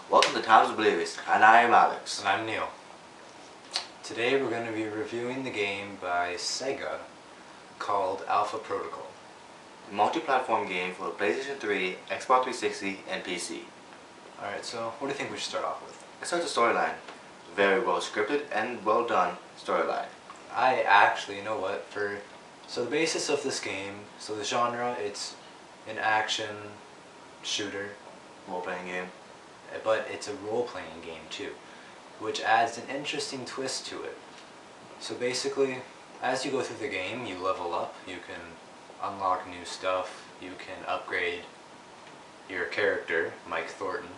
Welcome to Times Oblivious, and I am Alex. And I'm Neil. Today we're going to be reviewing the game by Sega called Alpha Protocol. A multi-platform game for PlayStation 3, Xbox 360, and PC. Alright, so what do you think we should start off with? It starts the storyline. Very well scripted and well done storyline. I actually, you know what, so the basis of this game, so the genre, it's an action shooter, Role-playing game. but it's a role-playing game too, which adds an interesting twist to it. So basically, as you go through the game, you level up, you can unlock new stuff, you can upgrade your character, Mike Thornton,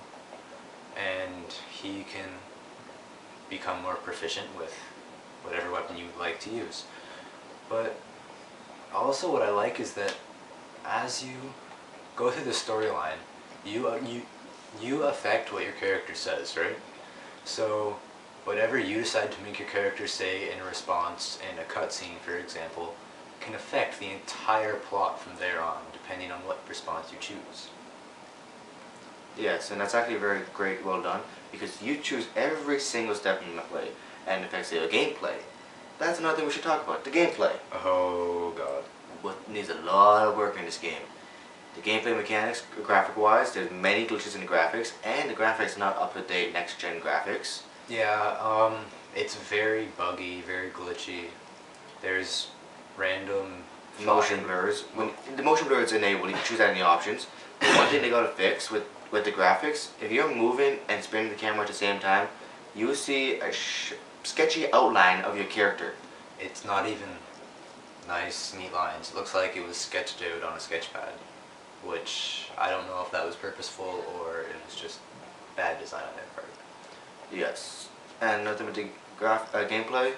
and he can become more proficient with whatever weapon you would like to use. But also what I like is that as you go through the storyline, you affect what your character says, right? So whatever you decide to make your character say in response in a cutscene, for example, can affect the entire plot from there on, depending on what response you choose. Yes, and that's actually very great, well done, because you choose every single step in the play, and it affects the gameplay. That's another thing we should talk about, the gameplay. Oh god. What needs a lot of work in this game. The gameplay mechanics, graphic-wise, there's many glitches in the graphics, and the graphics are not up-to-date next-gen graphics. Yeah, it's very buggy, very glitchy. There's random Motion blurs. When the motion blur is enabled, you can choose that in the options. But one thing they gotta fix with the graphics, if you're moving and spinning the camera at the same time, you see a sketchy outline of your character. It's not even nice, neat lines. It looks like it was sketched out on a sketch pad, which I don't know if that was purposeful or it was just bad design on their part. Yes. And another with the gameplay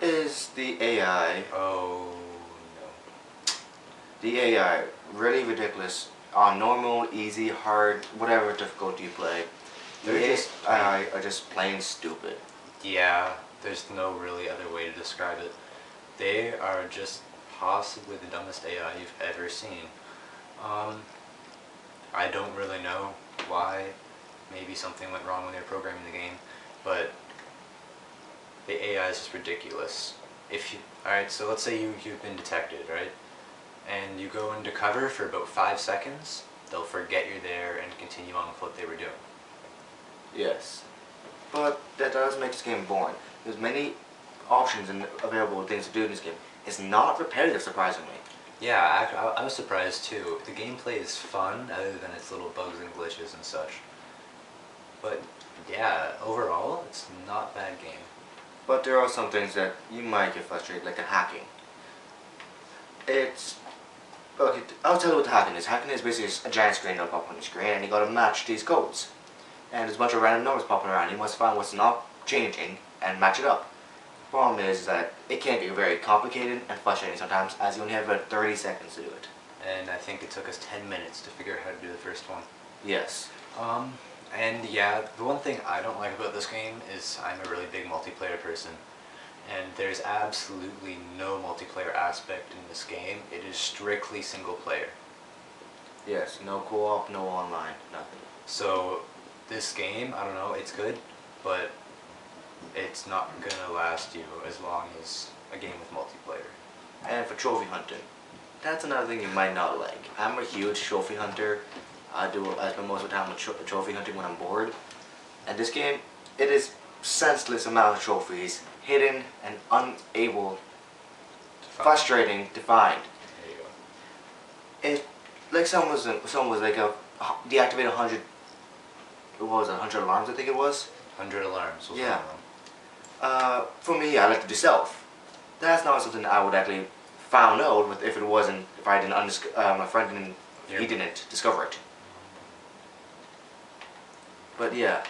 is the AI. Oh no. The AI, really ridiculous. On normal, easy, hard, whatever difficulty you play. The AI are just plain stupid. Yeah, there's no really other way to describe it. They are just possibly the dumbest AI you've ever seen. I don't really know why. Maybe something went wrong when they were programming the game, but the AI is just ridiculous. Alright, so let's say you've been detected, right? And you go into cover for about 5 seconds, they'll forget you're there and continue on with what they were doing. Yes. But that does make this game boring. There's many options and available things to do in this game. It's not repetitive, surprisingly. Yeah, I was surprised too. The gameplay is fun, other than its little bugs and glitches and such. But yeah, overall, it's not a bad game. But there are some things that you might get frustrated, like the hacking. Okay, I'll tell you what the hacking is. Hacking is basically a giant screen that'll pop on your screen, and you gotta match these codes. And there's a bunch of random numbers popping around. You must find what's not changing and match it up. The problem is that it can get very complicated and frustrating sometimes, as you only have about 30 seconds to do it. And I think it took us 10 minutes to figure out how to do the first one. Yes. And yeah, the one thing I don't like about this game is I'm a really big multiplayer person. And there's absolutely no multiplayer aspect in this game. It is strictly single player. Yes, no co-op, no online, nothing. So this game, I don't know, it's good, but it's not gonna last you as long as a game with multiplayer. And for trophy hunting, that's another thing you might not like. I'm a huge trophy hunter. I spend most of the time with trophy hunting when I'm bored. And this game, it is senseless amount of trophies, hidden and unable, frustrating to find. There you go. It, like someone was like deactivate 100. What was it? 100 alarms, I think it was. 100 alarms. Yeah. For me, I like to do stealth. That's not something I would actually found out with if I didn't my friend didn't, he didn't discover it. But yeah,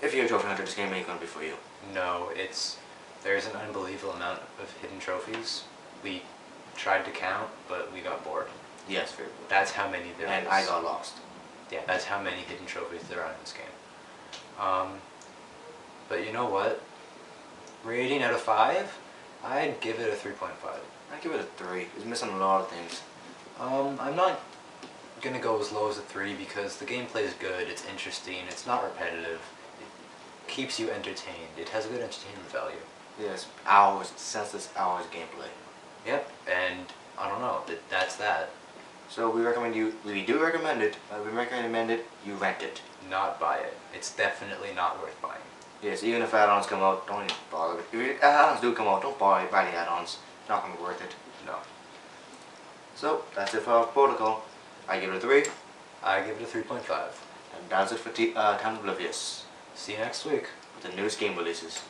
if you're a trophy hunter, this game ain't gonna be for you. No, there's an unbelievable amount of hidden trophies. We tried to count, but we got bored. Yes, very good. That's how many there And is. I got lost. Yeah, that's how many hidden trophies there are in this game. But you know what? Rating out of 5, I'd give it a 3.5. I give it a 3. It's missing a lot of things. I'm not gonna go as low as a 3 because the gameplay is good, it's interesting, it's not repetitive, it keeps you entertained, it has a good entertainment value. Yes, hours, senseless hours gameplay. Yep, and I don't know, that's that. So we do recommend it, we recommend it, you rent it. Not buy it. It's definitely not worth buying. Yes, even if add-ons come out, don't even bother. If add-ons do come out, don't buy the add-ons. It's not going to be worth it. No. So, that's it for our protocol. I give it a 3. I give it a 3.5. And that's it for Times Oblivious. See you next week. With the newest game releases.